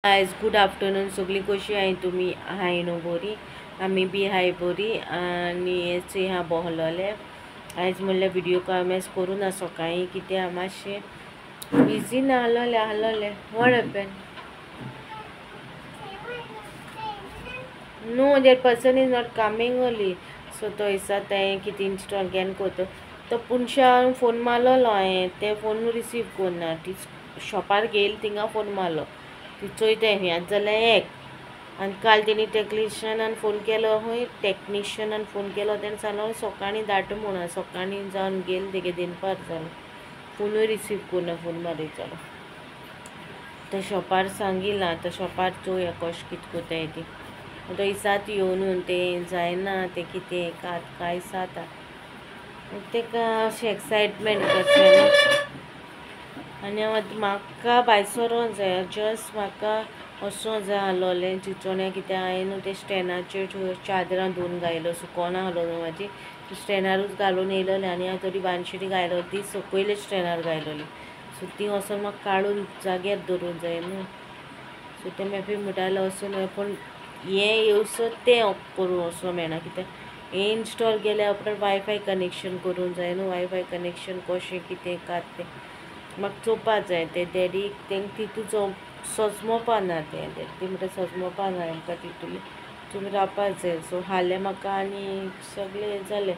guys good afternoon सगळी कशी आहे तुम्ही हाय न्हू बरी आम्ही बी हाय बरी आणि हेचे ह्या बहलोले आयज म्हणल्यार व्हिडिओ कॉमेस करू ना सकाळी कित्याक हांव मातशें बिजी ना आहलोले what happen no that person is not coming only so तो दिसा तें कितें इंस्टॉल केन करता तो पुणशा फोन मारलेलो हांवें ते फोन रिसीव करना ती शॉपार गेली थिंगा फोन मारलो ती चोयता ह्याच जाल्यार एक आनी काल तेणी टेक्निशियनान फोन केलो खंय टेक्निशियनान फोन केलो तेणें सांगलो सकाळीं धाड म्हणून सकाळीं जावन गेली तेगे दिनपार जालो फोनूय रिसीव करना फोन मारीत तो शॉपार सांगिला आतां शॉपार चोवया कशें कितें कोताय ती तो दिसात येवन तें जायना तें कितें काय जाता तेका अशें एक्सायटमेंट कशें आनी म्हाका भायर सरोंक जाय जस्ट म्हाका वचोंक जाय आहलोलें चिंचोण्या कित्याक हांवें तें स्टँडाचेर चादरां धुवन घायलो सुकोना आहलो न्हू म्हाजी स्टँडारूच घालून येयलोलें आनी हांवें थोडी बानशिरी घायलो ती सकयले स्टँडार घायलोली सो ती वचोन म्हाका काडून जाग्यार दवरूंक जाय न्हू सो तें मागीर म्हणटालें वचून पूण हें येवसर तें करूं वचूंक मेळना कित्याक हें इन्स्टॉल केल्या उपरांत वायफाय कनेक्शन करूंक जाय न्हू वायफाय कनेक्शन कशें कितें कात तें म्हाका चोवपाक जाय तें डॅडीक तेंक तितू सजमोवपा ना तें ती म्हणटा सजमोवपा ना आमकां तितून तुमी रावपाक जाय सो हालें म्हाका आनी सगळें जालें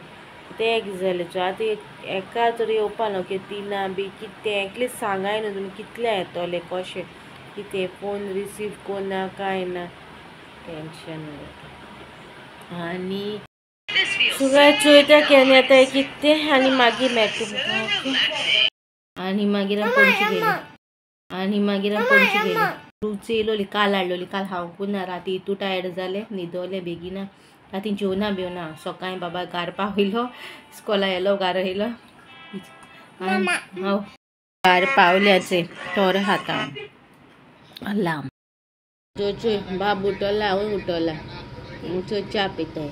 तें एक जालें सो आतां एका तरी येवपा न्हू की तिना बी कितें एकलीच सांगाय न्हू तुमी कितले येतोले कशें कितें फोन रिसीव करना कांय ना टेंशन आनी सगळें चोयता केन्ना येता कितें आनी मागीर मेळटा आनी मागीर पणची गेली रूच येयलोली काल हाडलोली काल हांव ना राती इतू टायर्ड जालें न्हिदोलें बेगिना राती जेवना सकाळीं बाबा गारपा वयलो स्कॉला येयलो गार येयलो हांव गार पावल्याचे तोर खाता लांब चोय बाब उठला हांवूय उठला चोय च्या पिताय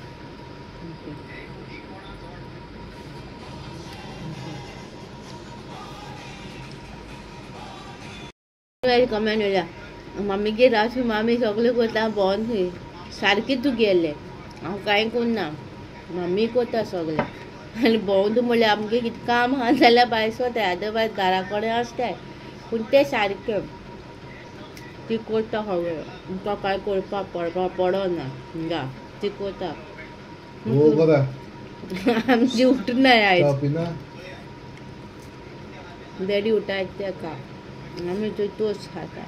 कमेंट येयला मम्मीगे रावची मामी सगळें करता भोंवन थंय सारकी तूं गेलें हांव कांय करना मम्मी करता सगळें आनी भोंवन तूं म्हणल्यार आमगे कितें काम आहा जाल्यार भायर सोताय अदरवायज घरा कडेन आसताय पूण तें सारकें ती करता सगळें तुमकां कांय करपा पडना हिंगा ती करता आमची उठना आयज डॅडी उठाय तेका आमी थंय टोस्ट खाता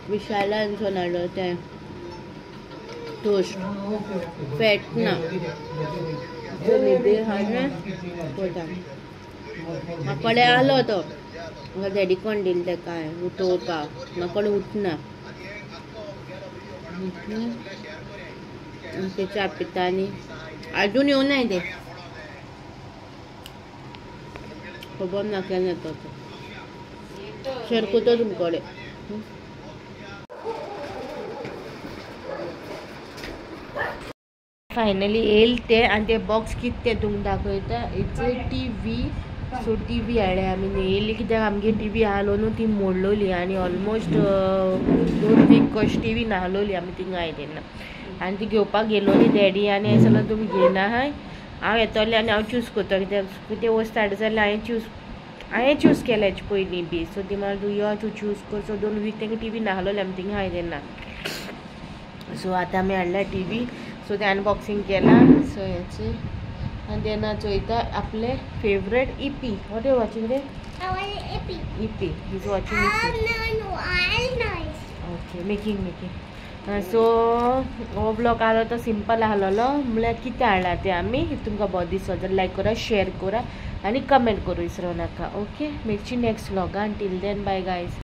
विशालांसून हाडलो तें टोस्ट फॅट ना न्हिदे हाडना करता म्हाका कडेन आहलो तो म्हाका डॅडी कोण दिले तेका उठोवपाक म्हाका कडेन उठना ते च्या पिता आनी आजून येवनाय ते खबर ना केन्ना येता तो शेअर करता तुमकडे फायनली येयल ते आनी ते बॉक्स कितें तें तुमकां दाखयता it's a TV so TV हाडले आमी येयली कित्याक आमगे टीवी आहलो न्हू ती मोडलोली आनी ऑलमोस्ट 2 वीक कशी टीवी नाहलोली आमी थिंगा आय तेन्ना आनी ती घेवपाक गेलोली डॅडी आनी हांवें सांगलें तुमी घेयना हाय हांव येतोलें आनी हांव चूज करता कित्याक कितें वस्त हाड जाल्यार हांवें चूज केलें हेचे पयलीं बी सो ती म्हाका तूं यो तूं चूज कर सो 2 वीक तेंका टीवी नाहलोली आमी थिंगा आय तेन्ना सो आतां आमी हाडल्या टीवी सो तें अनबॉक्सिंग केलां सो हेचे आनी तेन्ना चोयता आपले favourite EP what are watching रे EP is watching okay making so हो ब्लॉग आहलो तो सिंपल आहलोलो म्हळ्यार कितें हाडला तें आमी तुमकां बरो दिसलो जाल्यार लायक करा शेअर करा आनी कमेंट करूं विसरूं नाका ओके मेळची नेक्स्ट व्लॉगान टील देन बाय गायज